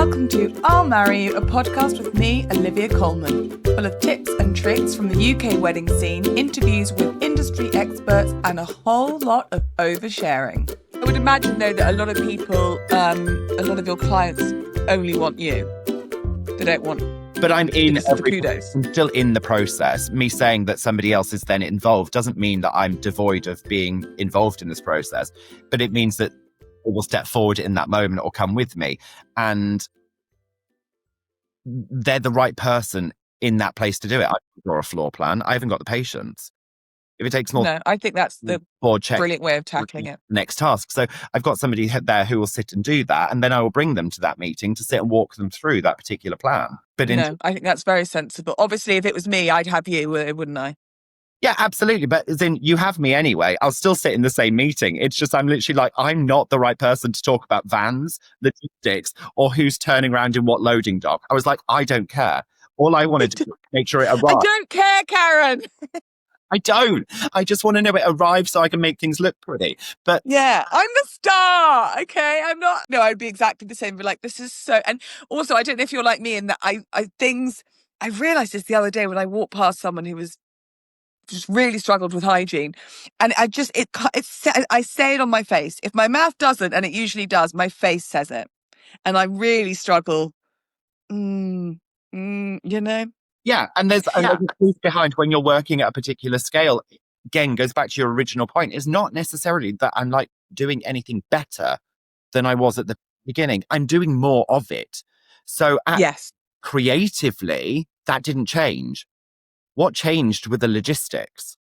Welcome to I'll Marry You, a podcast with me, Olivia Coleman, full of tips and tricks from the UK wedding scene, interviews with industry experts, and a whole lot of oversharing. I would imagine, though, that a lot of people, a lot of your clients only want you. They don't want... But I'm still in the process. Me saying that somebody else is then involved doesn't mean that I'm devoid of being involved in this process, but it means that they will step forward in that moment or come with me. And they're the right person in that place to do it. I can't draw a floor plan. I haven't got the patience. If it takes more... No, I think that's the brilliant way of tackling it. Next task. So I've got somebody there who will sit and do that, and then I will bring them to that meeting to sit and walk them through that particular plan. But I think that's very sensible. Obviously, if it was me, I'd have you, wouldn't I? Yeah, absolutely. But then you have me anyway. I'll still sit in the same meeting. It's just I'm literally like, I'm not the right person to talk about vans, logistics, or who's turning around in what loading dock. I was like, I don't care. All I wanted to do was make sure it arrived. I don't care, Karen. I don't. I just want to know it arrives so I can make things look pretty. But yeah, I'm the star. Okay, I'm not. No, I'd be exactly the same. But like, this is so. And also, I don't know if you're like me in that I realized this the other day when I walked past someone who was just really struggled with hygiene, and I say it on my face. If my mouth doesn't, and it usually does, my face says it, and I really struggle. You know. Yeah, and there's a truth behind when you're working at a particular scale. Again, goes back to your original point. It's not necessarily that I'm like doing anything better than I was at the beginning. I'm doing more of it. So creatively, that didn't change. What changed were the logistics.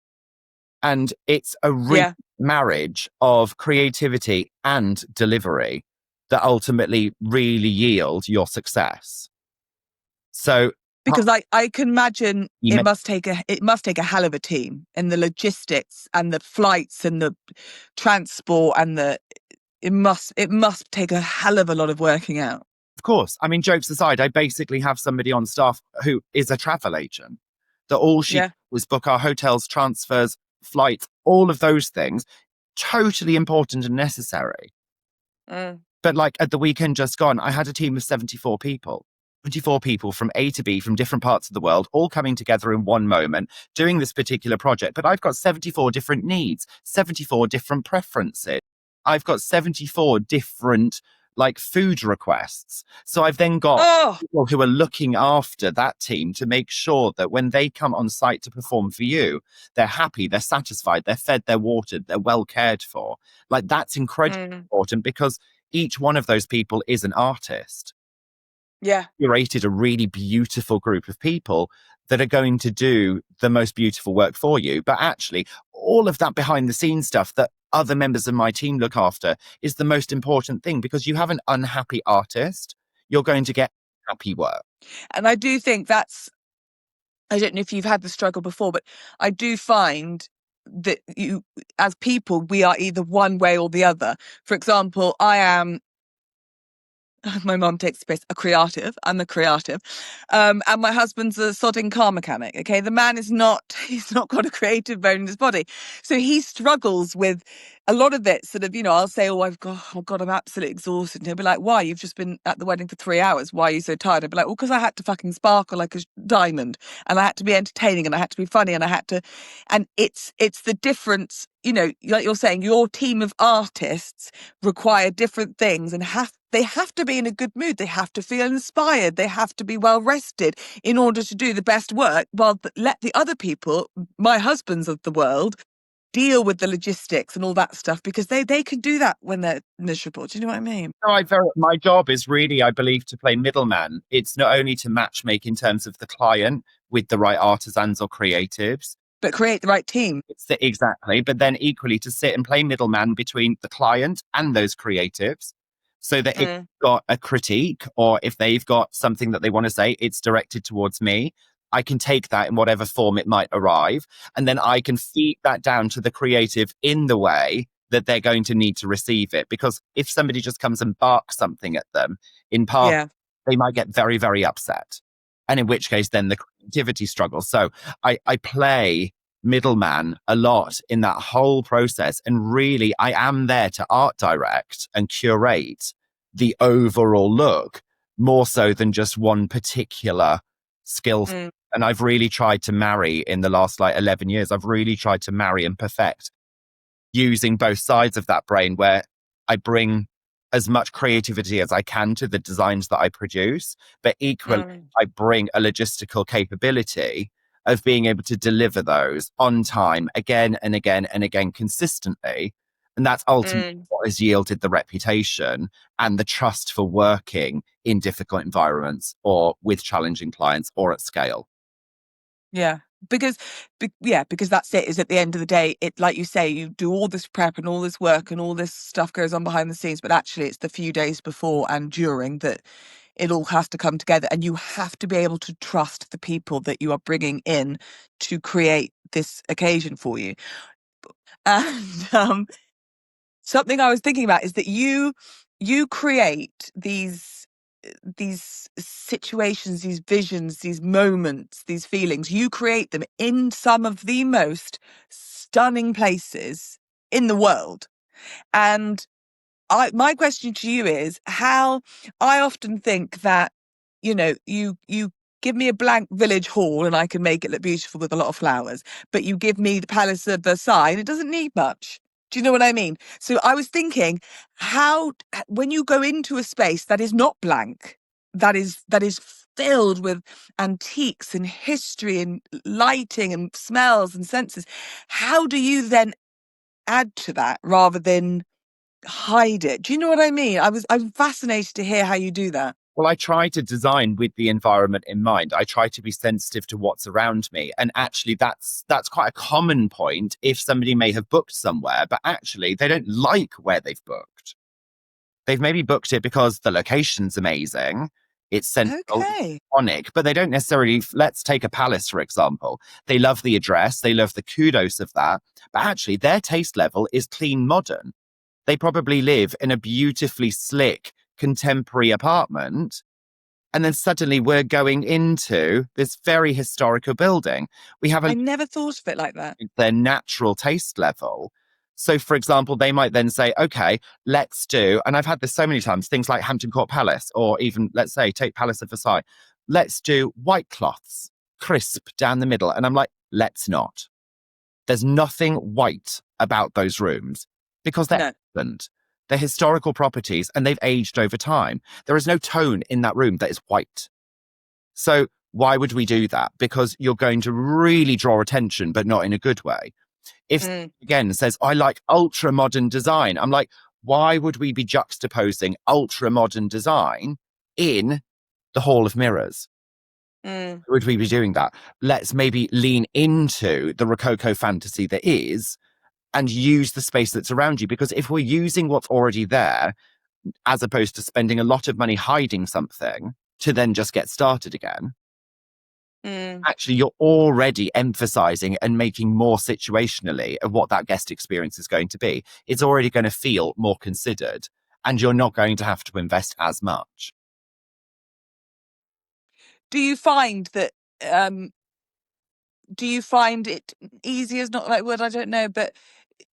And it's a real marriage of creativity and delivery that ultimately really yield your success. So... Because I can imagine it must take a hell of a team, and the logistics and the flights and the transport and it must take a hell of a lot of working out. Of course. I mean, jokes aside, I basically have somebody on staff who is a travel agent. That all she was book our hotels, transfers, flights, all of those things. Totally important and necessary. But like at the weekend just gone, I had a team of 74 people. 24 people from A to B from different parts of the world, all coming together in one moment, doing this particular project. But I've got 74 different needs, 74 different preferences. I've got 74 different like food requests. So I've then got people who are looking after that team to make sure that when they come on site to perform for you, they're happy, they're satisfied, they're fed, they're watered, they're well cared for. Like that's incredibly important because each one of those people is an artist. Yeah. Curated a really beautiful group of people that are going to do the most beautiful work for you. But actually, all of that behind the scenes stuff that other members of my team look after is the most important thing, because you have an unhappy artist, you're going to get happy work. And I do think I don't know if you've had the struggle before, but I do find that you, as people, we are either one way or the other. For example, I am... My mum takes the piss, a creative. I'm a creative. And my husband's a sodding car mechanic. Okay. The man he's not got a creative bone in his body. So he struggles with a lot of it. Sort of, I'll say, oh God, I'm absolutely exhausted. And he'll be like, why? You've just been at the wedding for 3 hours. Why are you so tired? I'd be like, well, because I had to fucking sparkle like a diamond, and I had to be entertaining, and I had to be funny, and and it's the difference, like you're saying, your team of artists require different things and they have to be in a good mood. They have to feel inspired. They have to be well rested in order to do the best work, while let the other people, my husbands of the world, deal with the logistics and all that stuff, because they can do that when they're miserable. Do you know what I mean? No, my job is really, I believe, to play middleman. It's not only to matchmake in terms of the client with the right artisans or creatives, but create the right team. Exactly. But then equally to sit and play middleman between the client and those creatives. So that if they've got a critique or if they've got something that they want to say, it's directed towards me. I can take that in whatever form it might arrive. And then I can feed that down to the creative in the way that they're going to need to receive it. Because if somebody just comes and barks something at them in part, they might get very, very upset. And in which case, then the creativity struggles. So I play middleman a lot in that whole process. And really, I am there to art direct and curate the overall look. more so than just one particular skill. Mm, And I've really tried to marry in the last like 11 years, I've really tried to marry and perfect using both sides of that brain, where I bring as much creativity as I can to the designs that I produce, but equally mm, I bring a logistical capability of being able to deliver those on time again and again and again consistently. And that's ultimately mm. what has yielded the reputation and the trust for working in difficult environments or with challenging clients or at scale. Yeah. Because, because that's it. Is at the end of the day, it, like you say, you do all this prep and all this work and all this stuff goes on behind the scenes, but actually it's the few days before and during that it all has to come together, and you have to be able to trust the people that you are bringing in to create this occasion for you. And something I was thinking about is that you create these situations, these visions, these moments, these feelings. You create them in some of the most stunning places in the world. And my question to you is how I often think that, you give me a blank village hall and I can make it look beautiful with a lot of flowers, but you give me the Palace of Versailles and it doesn't need much. Do you know what I mean? So I was thinking, how, when you go into a space that is not blank, that is filled with antiques and history and lighting and smells and senses, how do you then add to that rather than hide it? Do you know what I mean? I'm fascinated to hear how you do that. Well, I try to design with the environment in mind. I try to be sensitive to what's around me. And actually that's quite a common point if somebody may have booked somewhere, but actually they don't like where they've booked. They've maybe booked it because the location's amazing, it's central, Okay. iconic, but they don't necessarily, let's take a palace, for example. They love the address, they love the kudos of that, but actually their taste level is clean modern. They probably live in a beautifully slick contemporary apartment. And then suddenly we're going into this very historical building. We have I never thought of it like that. their natural taste level. So, for example, they might then say, okay, let's do, and I've had this so many times, things like Hampton Court Palace, or even, let's say, take Palace of Versailles. Let's do white cloths, crisp down the middle. And I'm like, let's not. There's nothing white about those rooms because they're No. excellent. They're historical properties and they've aged over time. There is no tone in that room that is white. So why would we do that? Because you're going to really draw attention, but not in a good way. If Mm, again says, I like ultra modern design, I'm like, why would we be juxtaposing ultra modern design in the Hall of Mirrors? mm, Would we be doing that? Let's maybe lean into the Rococo fantasy that is and use the space that's around you. Because if we're using what's already there, as opposed to spending a lot of money hiding something to then just get started again, mm. actually you're already emphasizing and making more situationally of what that guest experience is going to be. It's already going to feel more considered and you're not going to have to invest as much. Do you find that, um, do you find it easy is not the right word, I don't know, but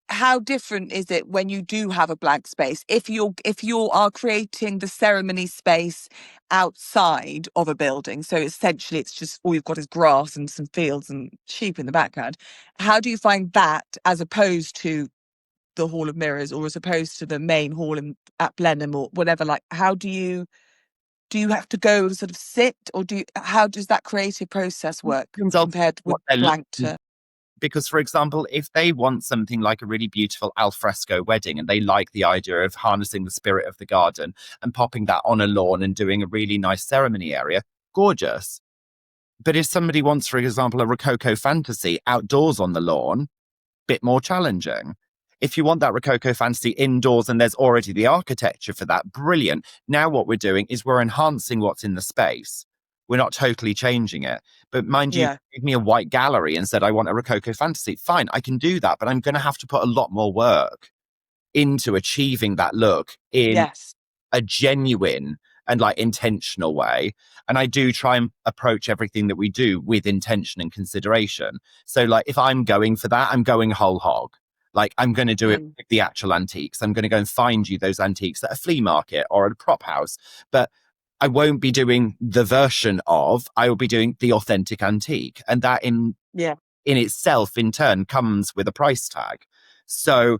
how different is it when you do have a blank space? If you are creating the ceremony space outside of a building, so essentially it's just all you've got is grass and some fields and sheep in the background. How do you find that as opposed to the Hall of Mirrors or as opposed to the main hall at Blenheim or whatever? Like, how do you have to go and sort of sit, or how does that creative process work Depends on compared with what they're blank looking. to? Because, for example, if they want something like a really beautiful alfresco wedding and they like the idea of harnessing the spirit of the garden and popping that on a lawn and doing a really nice ceremony area, gorgeous. But if somebody wants, for example, a Rococo fantasy outdoors on the lawn, bit more challenging. If you want that Rococo fantasy indoors and there's already the architecture for that, brilliant. Now what we're doing is we're enhancing what's in the space. We're not totally changing it. But mind you, Yeah. give me a white gallery and said, I want a Rococo fantasy. Fine, I can do that, but I'm going to have to put a lot more work into achieving that look in Yes. a genuine and like intentional way. And I do try and approach everything that we do with intention and consideration. So like if I'm going for that, I'm going whole hog. Like I'm going to do it Mm. with the actual antiques. I'm going to go and find you those antiques at a flea market or at a prop house. But I won't be doing the version of, I will be doing the authentic antique. And that in itself, in turn, comes with a price tag. So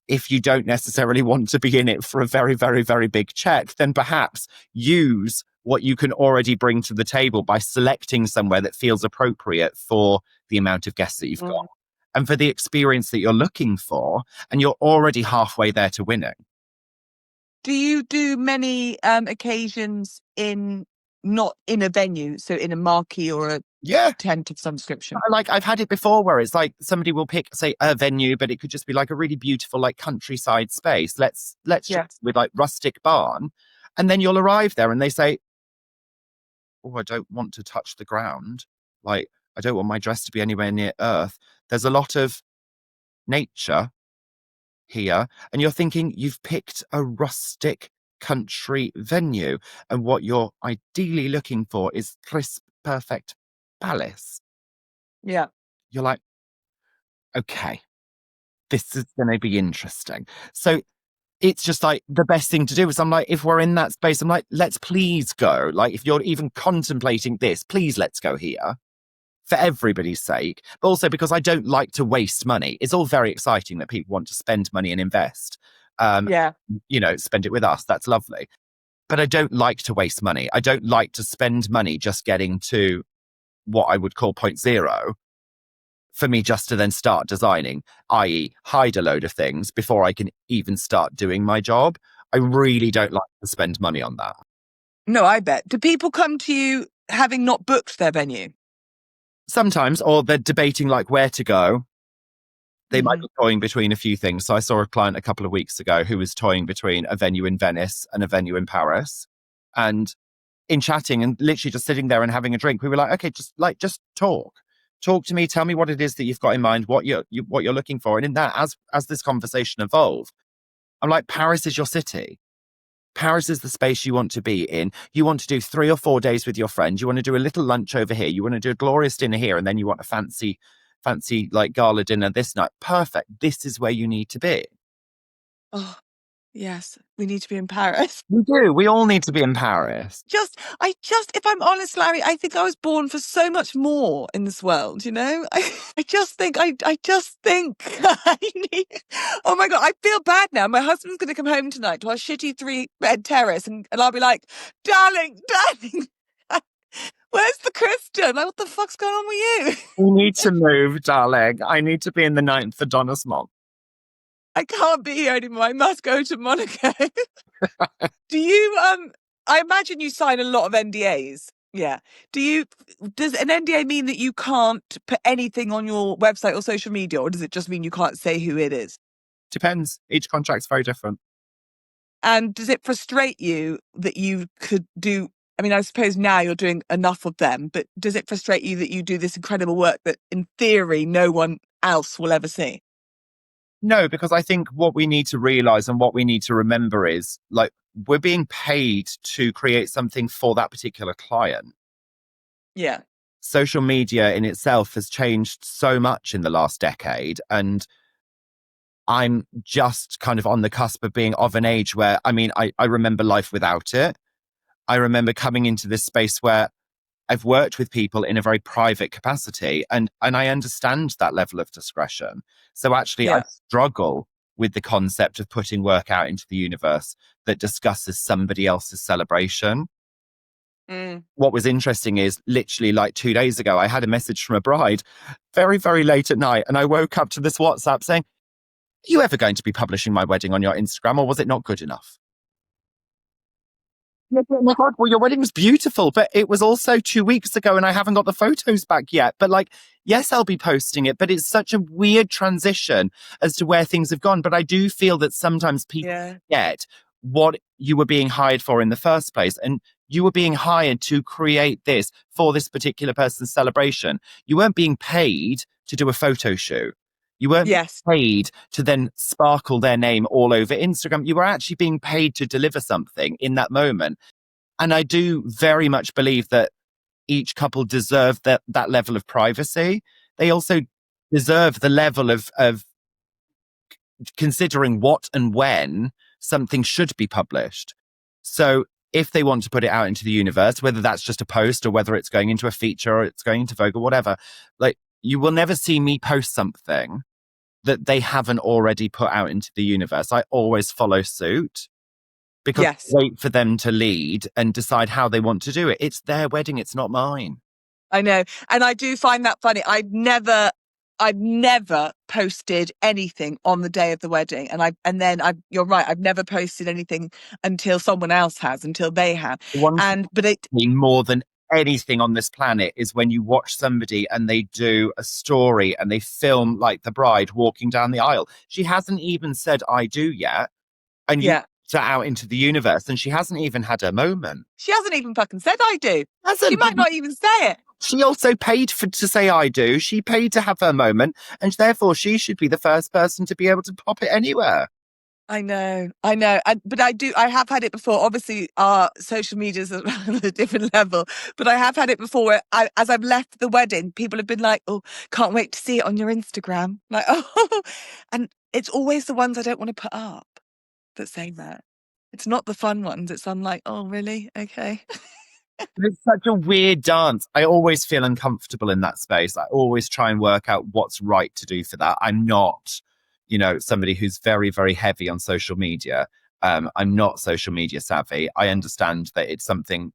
if you don't necessarily want to be in it for a very, very, very big check, then perhaps use what you can already bring to the table by selecting somewhere that feels appropriate for the amount of guests that you've got and for the experience that you're looking for. And you're already halfway there to winning. Do you do many occasions not in a venue, so in a marquee or a tent of some description? Like I've had it before where it's like somebody will pick, say, a venue, but it could just be like a really beautiful, like countryside space. Let's just with like rustic barn. And then you'll arrive there and they say, oh, I don't want to touch the ground. Like, I don't want my dress to be anywhere near earth. There's a lot of nature here. And you're thinking you've picked a rustic country venue. And what you're ideally looking for is crisp, perfect palace. Yeah. You're like, okay, this is going to be interesting. So it's just like the best thing to do is I'm like, if we're in that space, I'm like, let's please go. Like, if you're even contemplating this, please let's go here for everybody's sake. But also because I don't like to waste money. It's all very exciting that people want to spend money and invest. You know, spend it with us. That's lovely. But I don't like to waste money. I don't like to spend money just getting to what I would call point zero for me just to then start designing, i.e. hide a load of things before I can even start doing my job. I really don't like to spend money on that. No, I bet. Do people come to you having not booked their venue? Sometimes, or they're debating like where to go. They might be toying between a few things. So I saw a client a couple of weeks ago who was toying between a venue in Venice and a venue in Paris. And in chatting and literally just sitting there and having a drink, we were like, okay, just talk to me, tell me what it is that you've got in mind, what you're looking for. And in that, as this conversation evolved, I'm like, Paris is your city. Paris is the space you want to be in. You want to do 3 or 4 days with your friends. You want to do a little lunch over here. You want to do a glorious dinner here. And then you want a fancy like gala dinner this night. Perfect. This is where you need to be. Oh, yes. We need to be in Paris. We do. We all need to be in Paris. If I'm honest, Larry, I think I was born for so much more in this world, you know? I just think I need, oh my God, I feel bad now. My husband's going to come home tonight to our shitty 3-bed terrace and I'll be like, darling, where's the Kristen? Like, what the fuck's going on with you? We need to move, darling. I need to be in the 9th Adonismont. I can't be here anymore. I must go to Monaco. Do you, I imagine you sign a lot of NDAs. Yeah. Does an NDA mean that you can't put anything on your website or social media, or does it just mean you can't say who it is? Depends. Each contract's very different. And does it frustrate you that you could do, I mean, I suppose now you're doing enough of them, but does it frustrate you that you do this incredible work that in theory no one else will ever see? No, because I think what we need to realize and what we need to remember is like we're being paid to create something for that particular client. Yeah. Social media in itself has changed so much in the last decade. And I'm just kind of on the cusp of being of an age where, I mean, I remember life without it. I remember coming into this space where I've worked with people in a very private capacity and I understand that level of discretion. So actually I struggle with the concept of putting work out into the universe that discusses somebody else's celebration. What was interesting is literally like 2 days ago, I had a message from a bride very, very late at night. And I woke up to this WhatsApp saying, are you ever going to be publishing my wedding on your Instagram or was it not good enough? Oh my God, well, your wedding was beautiful, but it was also 2 weeks ago and I haven't got the photos back yet. But like, yes, I'll be posting it, but it's such a weird transition as to where things have gone. But I do feel that sometimes people forget what you were being hired for in the first place. And you were being hired to create this for this particular person's celebration. You weren't being paid to do a photo shoot. You weren't paid to then sparkle their name all over Instagram. You were actually being paid to deliver something in that moment. And I do very much believe that each couple deserve that level of privacy. They also deserve the level of considering what and when something should be published. So if they want to put it out into the universe, whether that's just a post or whether it's going into a feature or it's going into Vogue or whatever, like you will never see me post something that they haven't already put out into the universe. I always follow suit because I Yes, wait for them to lead and decide how they want to do it. It's their wedding. It's not mine. I know. And I do find that funny. I've never posted anything on the day of the wedding. You're right. I've never posted anything until someone else has, until they have. The one But it, thing more than anything on this planet is when you watch somebody and they do a story and they film like the bride walking down the aisle. She hasn't even said I do yet. And you yeah, put that out into the universe and she hasn't even had a moment. she hasn't even fucking said I do. She Hasn't. might not even say it. She also paid to say I do. She paid to have her moment, and therefore she should be the first person to be able to pop it anywhere. I know. But I have had it before. Obviously, our social media's at a different level, but I have had it before where as I've left the wedding, people have been like, oh, can't wait to see it on your Instagram. Like, oh, and it's always the ones I don't want to put up that say that. It's not the fun ones. I'm like, oh, really? Okay. It's such a weird dance. I always feel uncomfortable in that space. I always try and work out what's right to do for that. I'm not, somebody who's very, very heavy on social media. I'm not social media savvy. I understand that it's something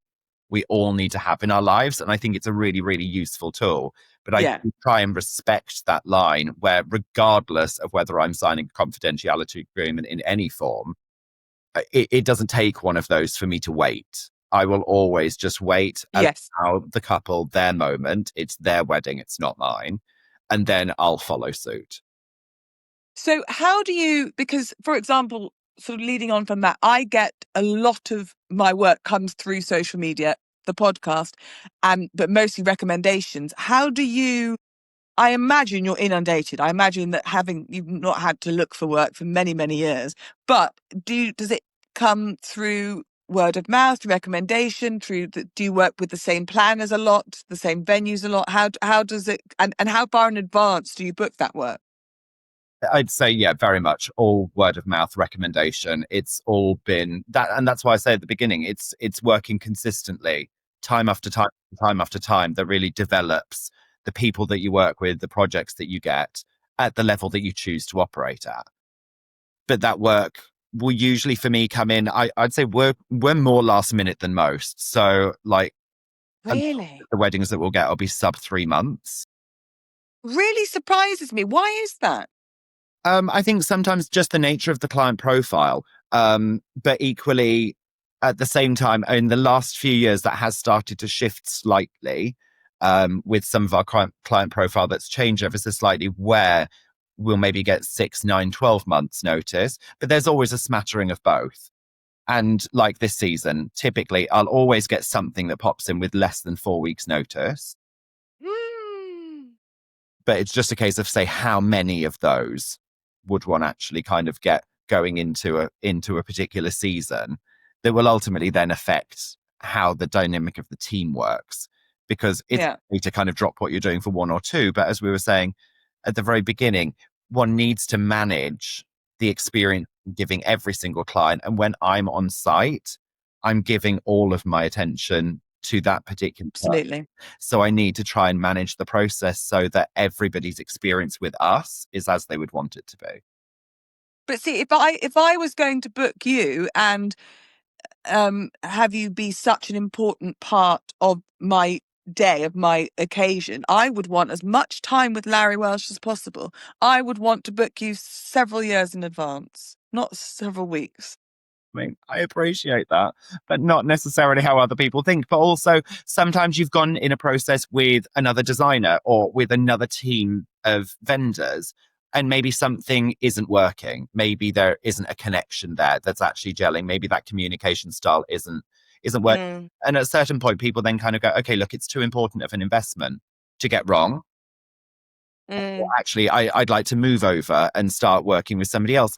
we all need to have in our lives. And I think it's a really, really useful tool. But I do try and respect that line where, regardless of whether I'm signing a confidentiality agreement in any form, it doesn't take one of those for me to wait. I will always just wait, Yes. allow the couple their moment. It's their wedding, it's not mine. And then I'll follow suit. So how do you, because for example, sort of leading on from that, I get a lot of my work comes through social media, the podcast, but mostly recommendations. How do you, I imagine you're inundated. I imagine that you've not had to look for work for many, many years, but does it come through word of mouth, recommendation, do you work with the same planners a lot, the same venues a lot? How does it, and how far in advance do you book that work? I'd say, yeah, very much all word of mouth recommendation. It's all been that. And that's why I say at the beginning, it's working consistently, time after time, time after time, that really develops the people that you work with, the projects that you get at the level that you choose to operate at. But that work will usually, for me, come in. I'd say we're more last minute than most. So like Really? the weddings that we'll get will be sub 3 months. Really surprises me. Why is that? I think sometimes just the nature of the client profile, but equally at the same time, in the last few years, that has started to shift slightly with some of our client profile that's changed ever so slightly, where we'll maybe get 6, 9, 12 months notice, but there's always a smattering of both. And like this season, typically I'll always get something that pops in with less than 4 weeks notice. Mm. But it's just a case of, say, how many of those would one actually kind of get going into a particular season that will ultimately then affect how the dynamic of the team works. Because it's easy to kind of drop what you're doing for one or two. But as we were saying at the very beginning, one needs to manage the experience giving every single client. And when I'm on site, I'm giving all of my attention to that particular Absolutely. So I need to try and manage the process so that everybody's experience with us is as they would want it to be. But see, if I was going to book you and have you be such an important part of my day, of my occasion, I would want as much time with Larry Walshe as possible. I would want to book you several years in advance, not several weeks. I mean, I appreciate that, but not necessarily how other people think. But also, sometimes you've gone in a process with another designer or with another team of vendors, and maybe something isn't working. Maybe there isn't a connection there that's actually gelling. Maybe that communication style isn't working. And at a certain point, people then kind of go, okay, look, it's too important of an investment to get wrong. Or actually, I'd like to move over and start working with somebody else.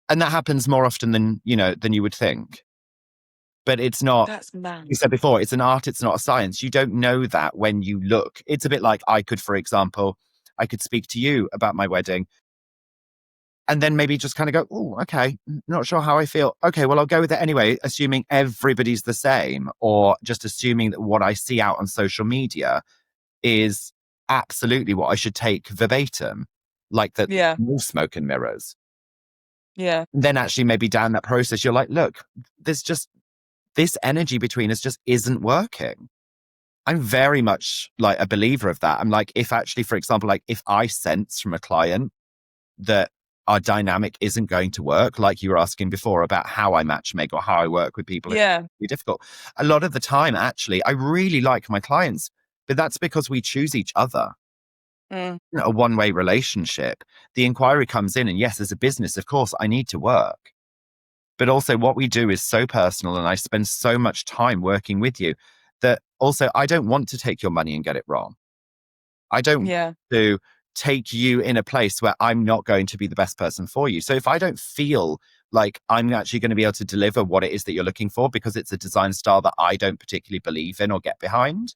And that happens more often than you would think. But it's not, That's mad. you said before, it's an art, it's not a science. You don't know that when you look. It's a bit like for example, I could speak to you about my wedding. And then maybe just kind of go, oh, okay, not sure how I feel. Okay, well, I'll go with it anyway, assuming everybody's the same, or just assuming that what I see out on social media is absolutely what I should take verbatim, like that no smoke and mirrors. Yeah. Then actually maybe down that process, you're like, look, there's just this energy between us just isn't working. I'm very much like a believer of that. I'm like, if actually, for example, like if I sense from a client that our dynamic isn't going to work, like you were asking before about how I matchmake or how I work with people, it's really difficult. A lot of the time, actually, I really like my clients, but that's because we choose each other. A one-way relationship. The inquiry comes in, and yes, as a business, of course, I need to work. But also what we do is so personal, and I spend so much time working with you that also I don't want to take your money and get it wrong. I don't want to take you in a place where I'm not going to be the best person for you. So if I don't feel like I'm actually going to be able to deliver what it is that you're looking for because it's a design style that I don't particularly believe in or get behind,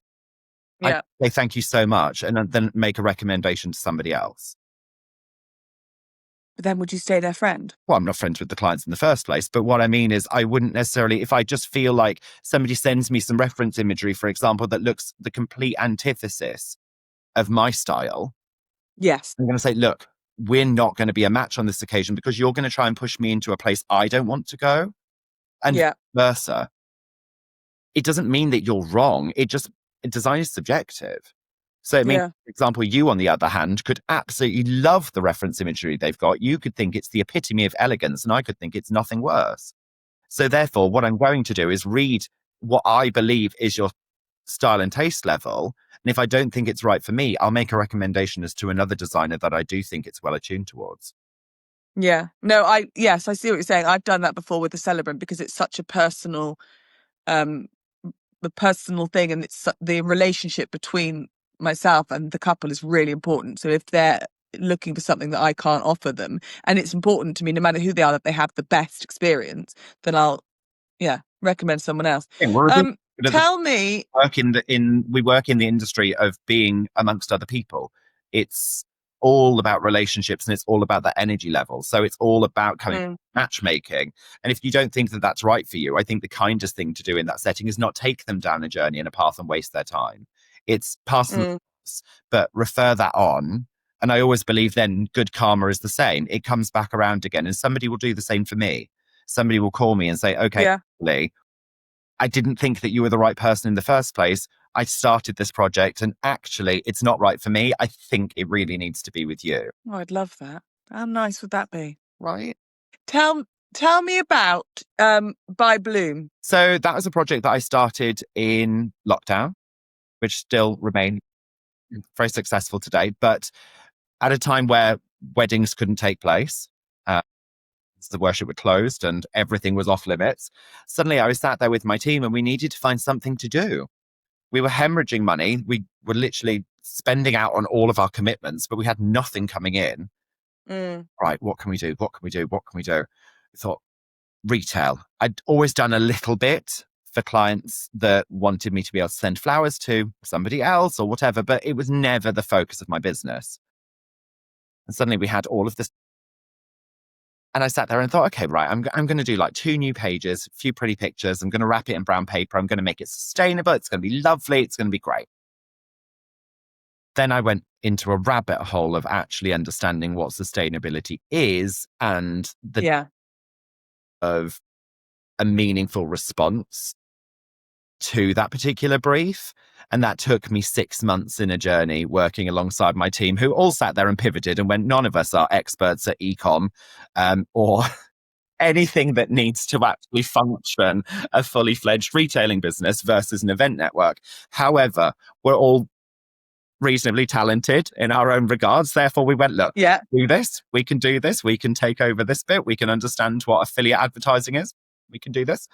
I say thank you so much and then make a recommendation to somebody else. But then would you stay their friend? Well, I'm not friends with the clients in the first place, but what I mean is I wouldn't necessarily, if I just feel like somebody sends me some reference imagery, for example, that looks the complete antithesis of my style. Yes. I'm going to say, look, we're not going to be a match on this occasion because you're going to try and push me into a place I don't want to go, and vice versa. It doesn't mean that you're wrong. Design is subjective. So it means, for example, you, on the other hand, could absolutely love the reference imagery they've got. You could think it's the epitome of elegance, and I could think it's nothing worse. So therefore, what I'm going to do is read what I believe is your style and taste level. And if I don't think it's right for me, I'll make a recommendation as to another designer that I do think it's well attuned towards. Yeah. No, I see what you're saying. I've done that before with the celebrant because it's such a personal, the personal thing, and it's the relationship between myself and the couple is really important. So if they're looking for something that I can't offer them, and it's important to me, no matter who they are, that they have the best experience, then I'll, recommend someone else. Tell me, we work in the industry of being amongst other people. It's all about relationships, and it's all about that energy level. So it's all about matchmaking. And if you don't think that that's right for you, I think the kindest thing to do in that setting is not take them down a journey and a path and waste their time. It's pass them, but refer that on. And I always believe then good karma is the same. It comes back around again, and somebody will do the same for me. Somebody will call me and say, okay, I didn't think that you were the right person in the first place. I started this project and actually it's not right for me. I think it really needs to be with you. Oh, I'd love that. How nice would that be? Right. Tell me about By Bloom. So that was a project that I started in lockdown, which still remain very successful today, but at a time where weddings couldn't take place. The worship were closed and everything was off limits. Suddenly I was sat there with my team and we needed to find something to do. We were hemorrhaging money. We were literally spending out on all of our commitments, but we had nothing coming in. Right, what can we do? What can we do? What can we do? I thought, retail. I'd always done a little bit for clients that wanted me to be able to send flowers to somebody else or whatever, but it was never the focus of my business. And suddenly we had all of this. And I sat there and thought, okay, right, I'm going to do like 2 new pages, a few pretty pictures. I'm going to wrap it in brown paper. I'm going to make it sustainable. It's going to be lovely. It's going to be great. Then I went into a rabbit hole of actually understanding what sustainability is and of a meaningful response to that particular brief. And that took me 6 months in a journey working alongside my team, who all sat there and pivoted and went, none of us are experts at e-com or anything that needs to actually function a fully fledged retailing business versus an event network. However, we're all reasonably talented in our own regards. Therefore, we went, look, do this. We can do this. We can take over this bit. We can understand what affiliate advertising is. We can do this.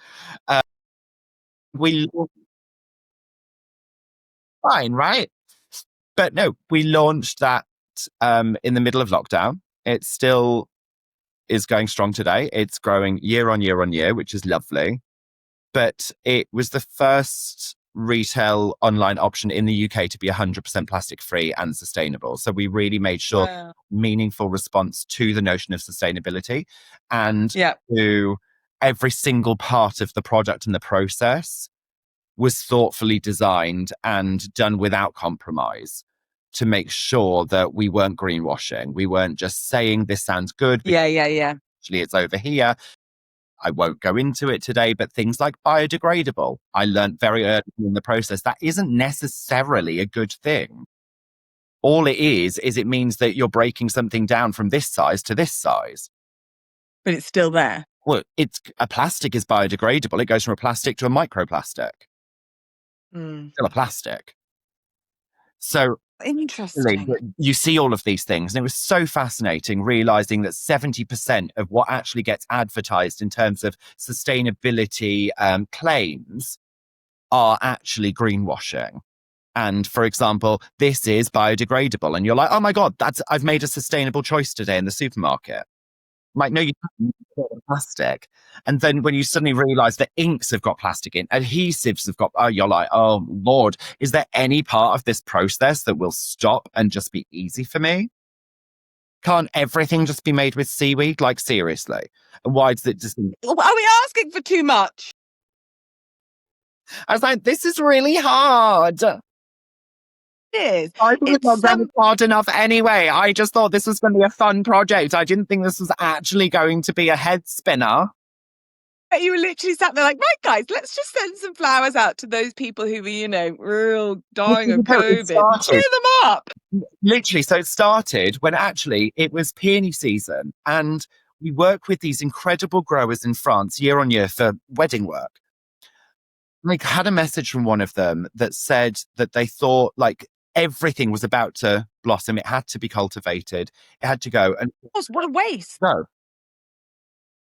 Fine, right? But no, we launched that in the middle of lockdown. It still is going strong today. It's growing year on year on year, which is lovely. But it was the first retail online option in the UK to be 100% plastic free and sustainable. So we really made sure meaningful response to the notion of sustainability and to every single part of the product and the process was thoughtfully designed and done without compromise to make sure that we weren't greenwashing. We weren't just saying this sounds good. Actually, it's over here. I won't go into it today, but things like biodegradable. I learned very early in the process that isn't necessarily a good thing. All it is it means that you're breaking something down from this size to this size. But it's still there. Well, a plastic is biodegradable. It goes from a plastic to a microplastic. Still a plastic. So interesting. You see all of these things. And it was so fascinating realizing that 70% of what actually gets advertised in terms of sustainability claims are actually greenwashing. And for example, this is biodegradable. And you're like, oh my God, I've made a sustainable choice today in the supermarket. I'm like, no, you haven't got plastic. And then when you suddenly realize that inks have got plastic in, adhesives have got, you're like, oh Lord, is there any part of this process that will stop and just be easy for me? Can't everything just be made with seaweed? Like, seriously? And why does it just... Are we asking for too much? I was like, this is really hard. Is. I didn't know that was hard enough anyway. I just thought this was going to be a fun project. I didn't think this was actually going to be a head spinner. But you were literally sat there like, right, guys, let's just send some flowers out to those people who were, real dying of COVID. Cheer them up. Literally. So it started when actually it was peony season. And we work with these incredible growers in France year on year for wedding work. I had a message from one of them that said that they thought everything was about to blossom. It had to be cultivated. It had to go. And what a waste. No.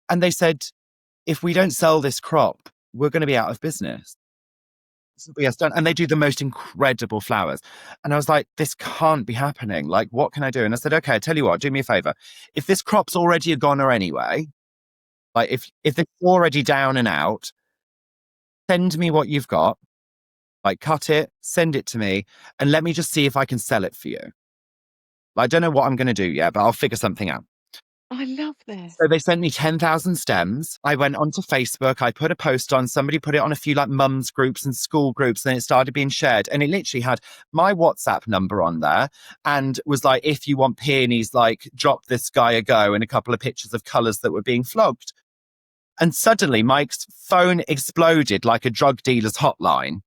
And they said, if we don't sell this crop, we're going to be out of business. And they do the most incredible flowers. And I was like, this can't be happening. Like, what can I do? And I said, okay, I tell you what, do me a favor. If this crop's already a goner anyway, like if it's already down and out, send me what you've got. Like, cut it, send it to me, and let me just see if I can sell it for you. I don't know what I'm going to do yet, but I'll figure something out. I love this. So they sent me 10,000 stems. I went onto Facebook. I put a post on. Somebody put it on a few mums groups and school groups, and it started being shared. And it literally had my WhatsApp number on there and was like, if you want peonies, drop this guy a go, and a couple of pictures of colours that were being flogged. And suddenly Mike's phone exploded like a drug dealer's hotline.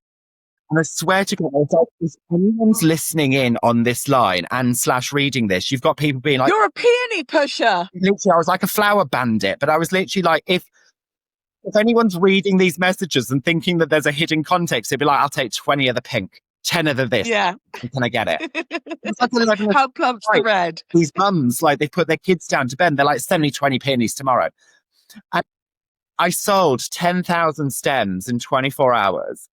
And I swear to God, if anyone's listening in on this line and / reading this, you've got people being like, you're a peony pusher. Literally, I was like a flower bandit, but I was literally like, if anyone's reading these messages and thinking that there's a hidden context, it'd be like, I'll take 20 of the pink, 10 of the this. Yeah. Can I get it? How plump's the red? These mums, they put their kids down to bed. They're like, send me 20 peonies tomorrow. And I sold 10,000 stems in 24 hours.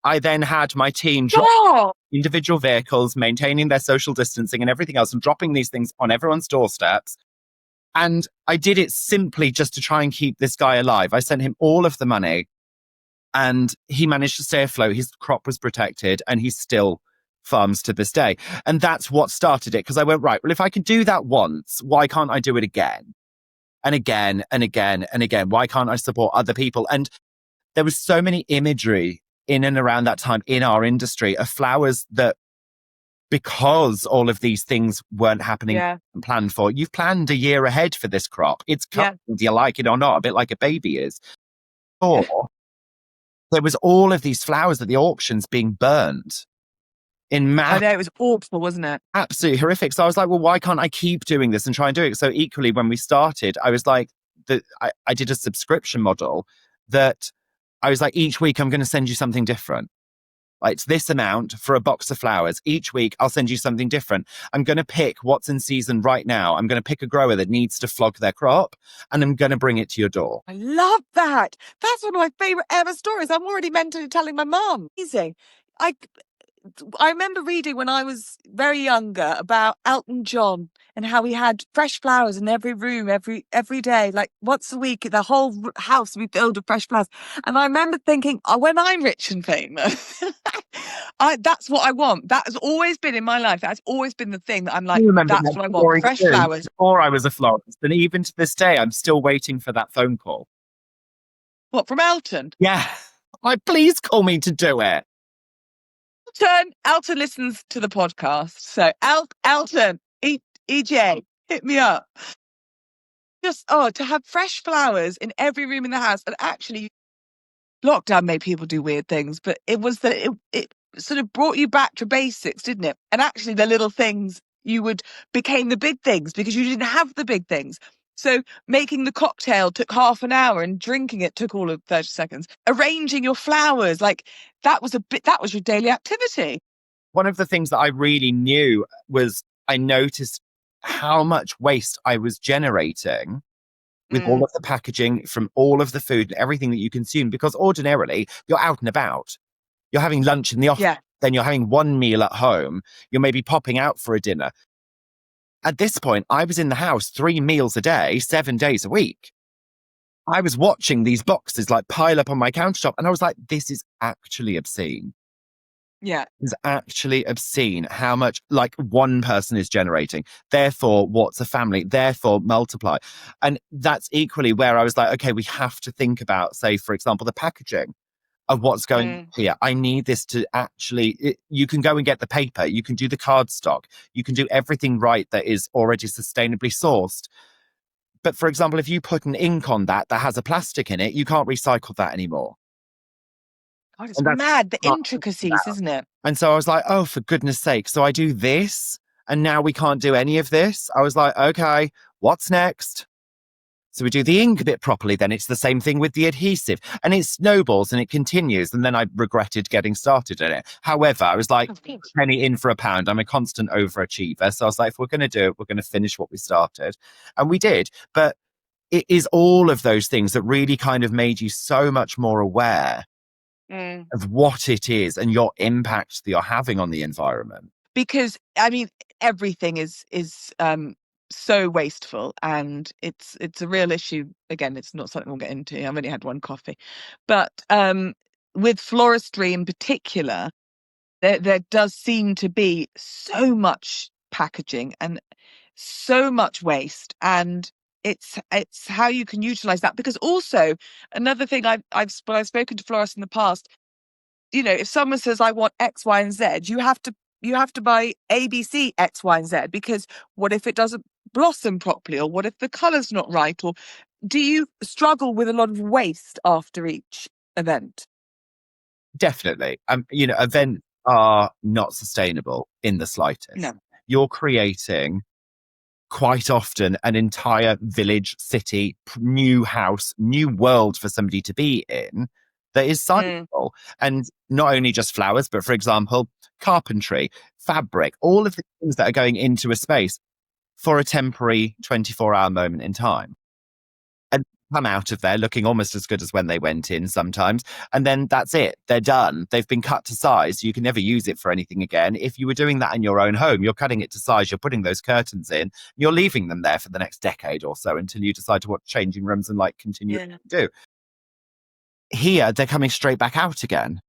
I then had my team drop individual vehicles, maintaining their social distancing and everything else, and dropping these things on everyone's doorsteps. And I did it simply just to try and keep this guy alive. I sent him all of the money and he managed to stay afloat. His crop was protected and he still farms to this day. And that's what started it. Because I went, right, well, if I can do that once, why can't I do it again? And again, and again, and again. Why can't I support other people? And there was so many imagery in and around that time in our industry of flowers that, because all of these things weren't happening and planned for, you've planned a year ahead for this crop. It's coming, do you like it or not? A bit like a baby is. Or there was all of these flowers at the auctions being burnt in mass. I know, it was awful, wasn't it? Absolutely horrific. So I was like, well, why can't I keep doing this and try and do it? So equally, when we started, I was like, I did a subscription model that I was like, each week I'm going to send you something different. Like, it's this amount for a box of flowers. Each week I'll send you something different. I'm going to pick what's in season right now. I'm going to pick a grower that needs to flog their crop and I'm going to bring it to your door. I love that. That's one of my favorite ever stories. I'm already mentally telling my mum. Amazing. I remember reading when I was very younger about Elton John and how he had fresh flowers in every room every day, like once a week. The whole house would be filled with fresh flowers. And I remember thinking, oh, when I'm rich and famous, that's what I want. That has always been in my life. That's always been the thing that I'm like, You remember that's that what I want. story Fresh too, flowers. before I was a florist, and even to this day, I'm still waiting for that phone call. What, from Elton? Yeah. Please call me to do it. Elton listens to the podcast. So Elton, EJ, hit me up. Just, to have fresh flowers in every room in the house. And actually, lockdown made people do weird things, but it was that it sort of brought you back to basics, didn't it? And actually, the little things became the big things because you didn't have the big things. So making the cocktail took half an hour and drinking it took all of 30 seconds. Arranging your flowers, like that was your daily activity. One of the things that I really knew was I noticed how much waste I was generating with all of the packaging from all of the food and everything that you consume, because ordinarily you're out and about. You're having lunch in the office, then you're having one meal at home, you're maybe popping out for a dinner. At this point, I was in the house 3 meals a day, 7 days a week. I was watching these boxes like pile up on my countertop, and I was like, this is actually obscene. Yeah. It's actually obscene how much like one person is generating. Therefore, what's a family? Therefore, multiply. And that's equally where I was like, okay, we have to think about, say, for example, the packaging of what's going here. I need this to actually, you can go and get the paper, you can do the cardstock, you can do everything right that is already sustainably sourced. But for example, if you put an ink on that has a plastic in it, you can't recycle that anymore. God, it's mad, the intricacies, isn't it? And so I was like, oh, for goodness sake. So I do this, and now we can't do any of this. I was like, okay, what's next? So we do the ink bit properly, then it's the same thing with the adhesive. And it snowballs and it continues. And then I regretted getting started in it. However, I was like, penny in for a pound. I'm a constant overachiever. So I was like, if we're going to do it, we're going to finish what we started. And we did. But it is all of those things that really kind of made you so much more aware of what it is and your impact that you're having on the environment. Because, I mean, everything is so wasteful, and it's a real issue. Again, it's not something we'll get into. I've only had one coffee. But with floristry in particular, there does seem to be so much packaging and so much waste, and it's how you can utilize that. Because also another thing, I've spoken to florists in the past, if someone says I want X, Y, and Z, you have to buy ABC, X, Y, and Z, because what if it doesn't blossom properly, or what if the colour's not right? Or do you struggle with a lot of waste after each event? Definitely. Events are not sustainable in the slightest. No. You're creating quite often an entire village, city, new house, new world for somebody to be in that is sizable. And not only just flowers, but for example, carpentry, fabric, all of the things that are going into a space for a temporary 24-hour moment in time. And come out of there looking almost as good as when they went in sometimes. And then that's it. They're done. They've been cut to size. You can never use it for anything again. If you were doing that in your own home, you're cutting it to size, you're putting those curtains in, you're leaving them there for the next decade or so until you decide to watch changing rooms and continue to do. Here, they're coming straight back out again.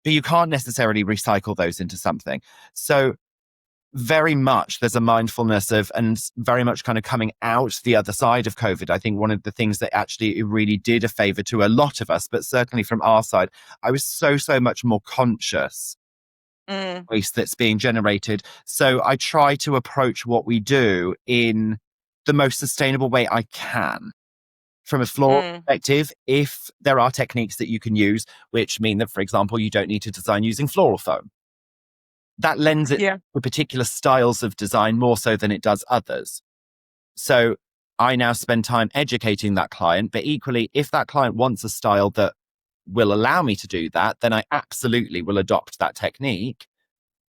But you can't necessarily recycle those into something. So very much there's a mindfulness of, and very much kind of coming out the other side of COVID. I think one of the things that actually it really did a favor to a lot of us, but certainly from our side, I was so much more conscious waste that's being generated. So I try to approach what we do in the most sustainable way I can. From a floral perspective, if there are techniques that you can use, which mean that, for example, you don't need to design using floral foam, that lends it to particular styles of design more so than it does others. So I now spend time educating that client, but equally, if that client wants a style that will allow me to do that, then I absolutely will adopt that technique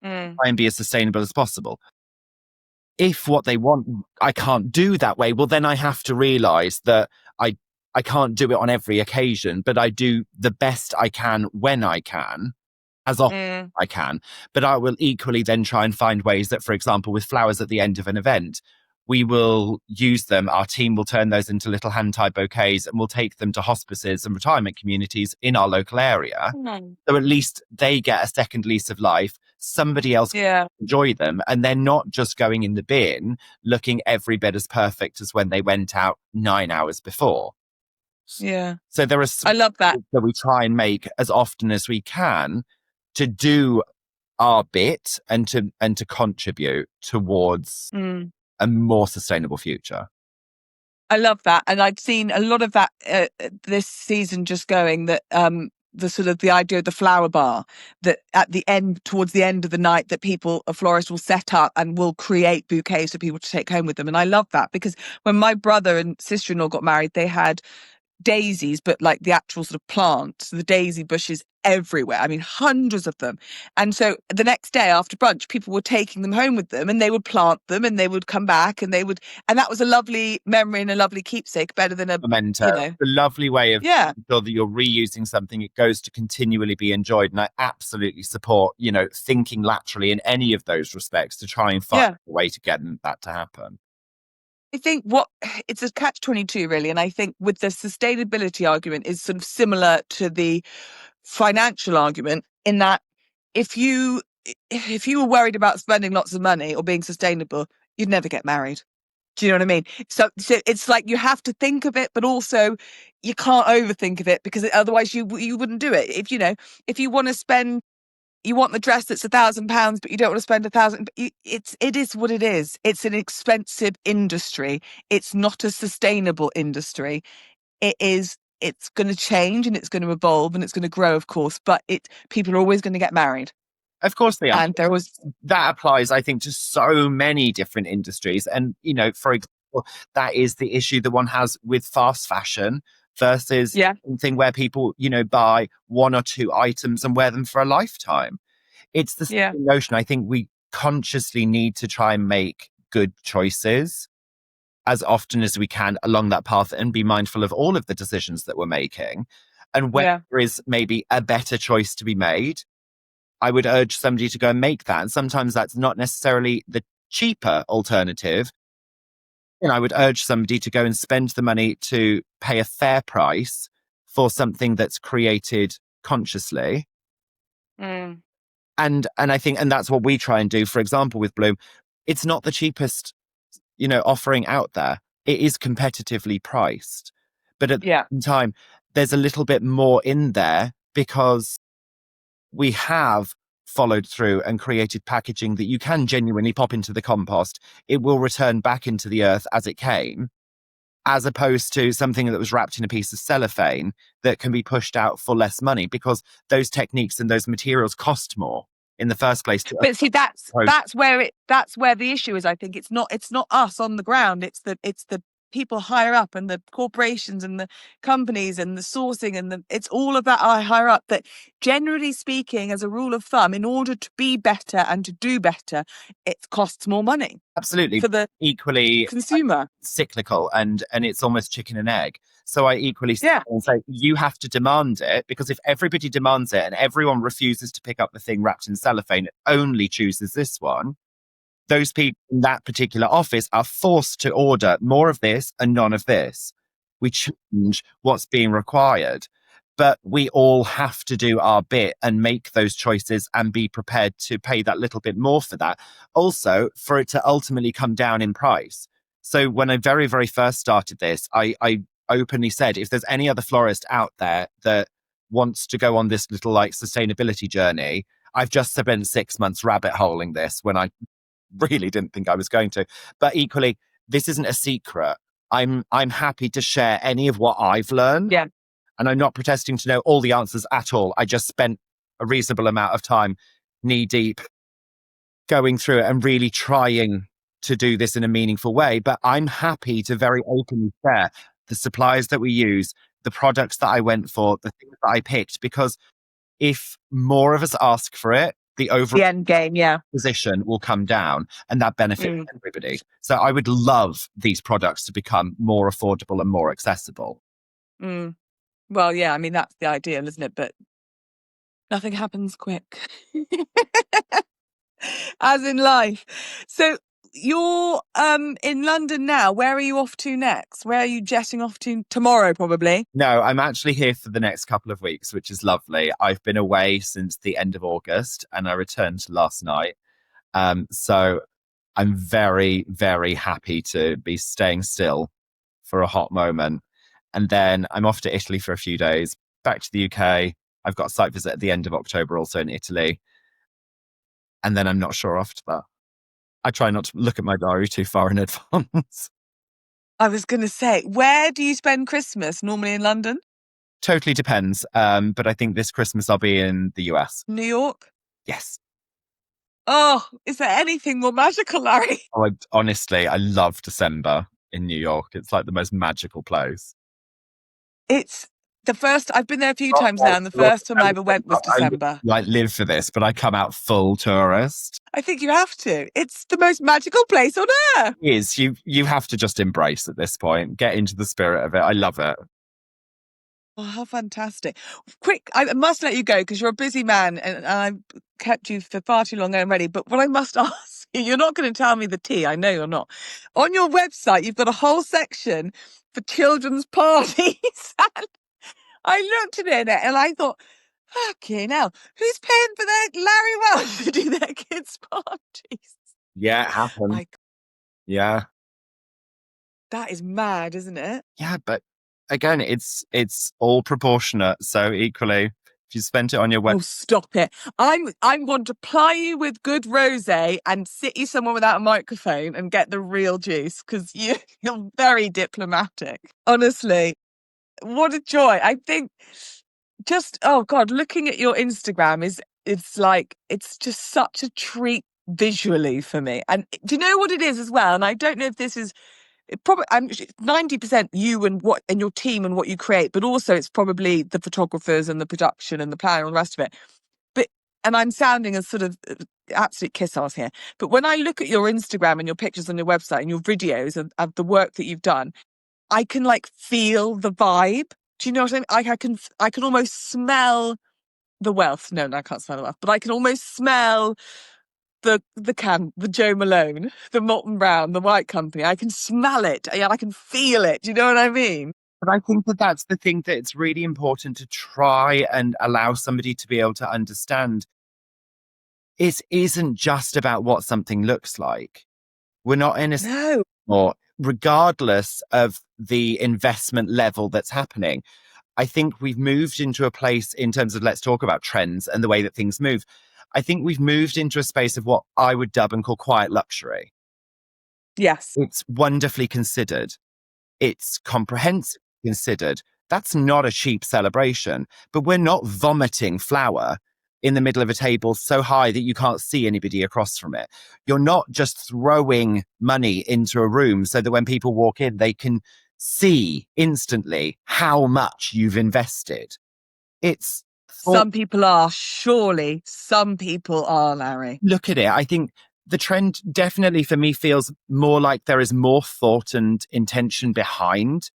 try and be as sustainable as possible. If what they want, I can't do that way, well, then I have to realize that I can't do it on every occasion, but I do the best I can when I can. as often as I can. But I will equally then try and find ways that, for example, with flowers at the end of an event, we will use them. Our team will turn those into little hand-tied bouquets and we'll take them to hospices and retirement communities in our local area. So at least they get a second lease of life. Somebody else can enjoy them. And they're not just going in the bin looking every bit as perfect as when they went out 9 hours before. Yeah. So there are I love that we try and make as often as we can to do our bit and to contribute towards a more sustainable future. I love that. And I've seen a lot of that this season just going that the sort of the idea of the flower bar, that at the end, towards the end of the night, that a florist will set up and will create bouquets for people to take home with them. And I love that because when my brother and sister-in-law got married, they had daisies, but like the actual sort of plants, the daisy bushes everywhere. I mean, hundreds of them. And so the next day after brunch, people were taking them home with them and they would plant them and they would come back and and that was a lovely memory and a lovely keepsake, better than a memento. A lovely way of sure that you're reusing something. It goes to continually be enjoyed. And I absolutely support, thinking laterally in any of those respects to try and find a way to get that to happen. I think it's a catch-22 really. And I think with the sustainability argument is sort of similar to the financial argument in that if you were worried about spending lots of money or being sustainable, you'd never get married. Do you know what I mean? So it's like you have to think of it, but also you can't overthink of it because otherwise you wouldn't do it. If you want to spend, you want the dress that's £1,000, but you don't want to spend 1,000. It is what it is. It's an expensive industry. It's not a sustainable industry. It's going to change and it's going to evolve and it's going to grow, of course, but people are always going to get married. Of course they are. And that applies, I think, to so many different industries. And, for example, that is the issue that one has with fast fashion versus something where people, buy one or two items and wear them for a lifetime. It's the same notion. I think we consciously need to try and make good choices as often as we can along that path and be mindful of all of the decisions that we're making. And when there is maybe a better choice to be made, I would urge somebody to go and make that. And sometimes that's not necessarily the cheaper alternative. And I would urge somebody to go and spend the money to pay a fair price for something that's created consciously. And I think, and that's what we try and do, for example, with Bloom. It's not the cheapest, offering out there. It is competitively priced. But at the same time, there's a little bit more in there because we have followed through and created packaging that you can genuinely pop into the compost. It will return back into the earth as it came, as opposed to something that was wrapped in a piece of cellophane that can be pushed out for less money because those techniques and those materials cost more in the first place. But see, that's where the issue is. I think it's not us on the ground. It's the people higher up and the corporations and the companies and the sourcing and it's all of that higher up that, generally speaking, as a rule of thumb, in order to be better and to do better, it costs more money. Absolutely. For the equally consumer. Cyclical and it's almost chicken and egg. So I equally say you have to demand it, because if everybody demands it and everyone refuses to pick up the thing wrapped in cellophane, only chooses this one, those people in that particular office are forced to order more of this and none of this. We change what's being required, but we all have to do our bit and make those choices and be prepared to pay that little bit more for that. Also, for it to ultimately come down in price. So when I very, very first started this, I openly said, if there's any other florist out there that wants to go on this little sustainability journey, I've just spent 6 months rabbit holing this when I really didn't think I was going to. But equally, this isn't a secret. I'm happy to share any of what I've learned. Yeah. And I'm not protesting to know all the answers at all. I just spent a reasonable amount of time knee deep going through it and really trying to do this in a meaningful way. But I'm happy to very openly share the suppliers that we use, the products that I went for, the things that I picked, because if more of us ask for it, the overall end game, position will come down and that benefits everybody. So I would love these products to become more affordable and more accessible. Well, yeah, I mean, that's the ideal, isn't it? But Nothing happens quick. As in life. So you're in London now. Where are you off to next? Where are you jetting off to tomorrow, probably? No, I'm actually here for the next couple of weeks, which is lovely. I've been away since the end of August and I returned last night. So I'm very, very happy to be staying still for a hot moment. And then I'm off to Italy for a few days, back to the UK. I've got a site visit at the end of October also in Italy. And then I'm not sure after that. I try not to look at my diary too far in advance. I was going to say, where do you spend Christmas? Normally in London? Totally depends. But I think this Christmas I'll be in the US. New York? Yes. Oh, is there anything more magical, Larry? Oh, honestly, I love December in New York. It's like the most magical place. It's the first, I've been there a few times now, and the first time I ever went was December. I live for this, but I come out full tourist. I think you have to. It's the most magical place on earth. It is. You have to just embrace at this point. Get into the spirit of it. I love it. Oh, how fantastic. Quick, I must let you go because you're a busy man and I've kept you for far too long already. But what I must ask you, you're not going to tell me the tea. I know you're not. On your website, you've got a whole section for children's parties. And I looked at it and I thought, fucking hell, who's paying for their Larry Welsh to do their kids' parties? Yeah, it happened. Like, yeah. that is mad, isn't it? Yeah, but again, it's all proportionate. So equally, if you spent it on your Oh, stop it. I'm going to ply you with good rosé and sit you somewhere without a microphone and get the real juice because you're very diplomatic. Honestly, what a joy. I think just, oh God, looking at your Instagram it's just such a treat visually for me. And do you know what it is as well? And I don't know if this is probably I'm 90% you and your team and what you create, but also it's probably the photographers and the production and the plan and all the rest of it. And I'm sounding a sort of absolute kiss ass here. But when I look at your Instagram and your pictures on your website and your videos of the work that you've done, I can like feel the vibe. Do you know what I mean? I can almost smell the wealth. No, I can't smell the wealth, but I can almost smell the Joe Malone, the Molton Brown, the White Company. I can smell it. I can feel it. Do you know what I mean? But I think that that's the thing that it's really important to try and allow somebody to be able to understand. It isn't just about what something looks like. We're not in a no. Or regardless of the investment level that's happening. I think we've moved into a place in terms of let's talk about trends and the way that things move. I think we've moved into a space of what I would dub and call quiet luxury. Yes. It's wonderfully considered. It's comprehensively considered. That's not a cheap celebration, but we're not vomiting flour in the middle of a table so high that you can't see anybody across from it. You're not just throwing money into a room so that when people walk in, they can see instantly how much you've invested. It's some people are, surely some people are, Larry. Look at it. I think the trend definitely for me feels more like there is more thought and intention behind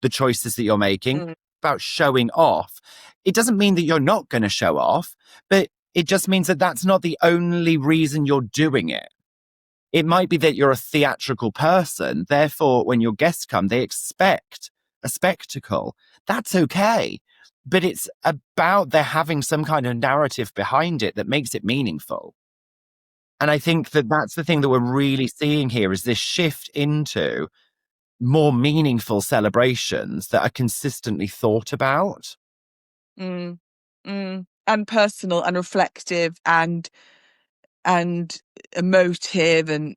the choices that you're making about showing off. It doesn't mean that you're not going to show off, but it just means that that's not the only reason you're doing it. It might be that you're a theatrical person. Therefore, when your guests come, they expect a spectacle. That's okay. But it's about there having some kind of narrative behind it that makes it meaningful. And I think that that's the thing that we're really seeing here is this shift into more meaningful celebrations that are consistently thought about. And personal and reflective and emotive and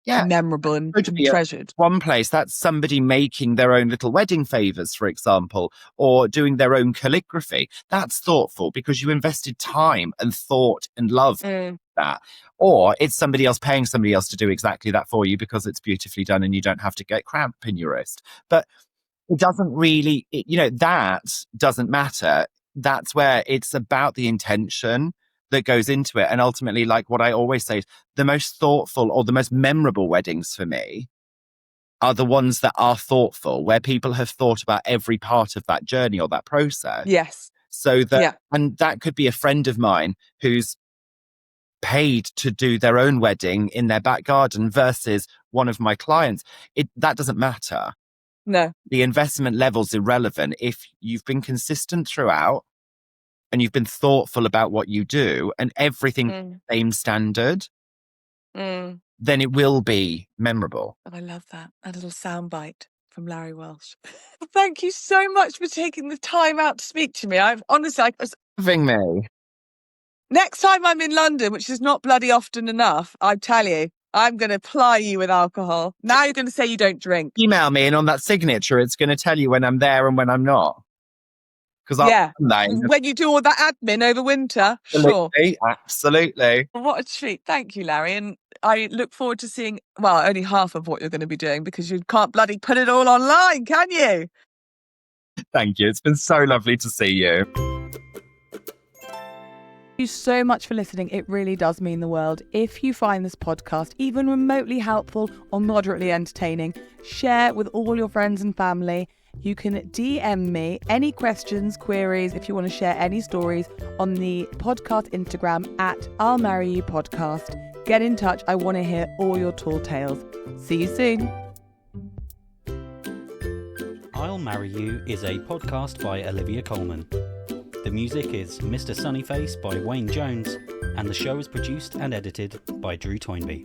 memorable and treasured. One place, that's somebody making their own little wedding favors, for example, or doing their own calligraphy. That's thoughtful because you invested time and thought and love that. Or it's somebody else paying somebody else to do exactly that for you because it's beautifully done and you don't have to get cramp in your wrist. But it doesn't really, that doesn't matter. That's where it's about the intention that goes into it. And ultimately, like what I always say, the most thoughtful or the most memorable weddings for me are the ones that are thoughtful, where people have thought about every part of that journey or that process. Yes. So that, and that could be a friend of mine who's paid to do their own wedding in their back garden versus one of my clients. That doesn't matter. No. The investment level's irrelevant. If you've been consistent throughout and you've been thoughtful about what you do and everything same standard, then it will be memorable. Oh, I love that. A little soundbite from Larry Walshe. Thank you so much for taking the time out to speak to me. I've honestly, Having me. Next time I'm in London, which is not bloody often enough, I tell you, I'm going to ply you with alcohol. Now you're going to say you don't drink. Email me, and on that signature, it's going to tell you when I'm there and when I'm not. Because when you do all that admin over winter, absolutely, sure. Absolutely. What a treat. Thank you, Larry. And I look forward to seeing, well, only half of what you're going to be doing because you can't bloody put it all online, can you? Thank you. It's been so lovely to see you. Thank you so much for listening. It really does mean the world. If you find this podcast even remotely helpful or moderately entertaining, share with all your friends and family. You can DM me any questions, queries, if you want to share any stories on the podcast Instagram at I'll Marry You Podcast. Get in touch. I want to hear all your tall tales. See you soon. I'll Marry You is a podcast by Olivia Coleman. The music is Mr. Sunnyface by Wayne Jones, and the show is produced and edited by Drew Toynbee.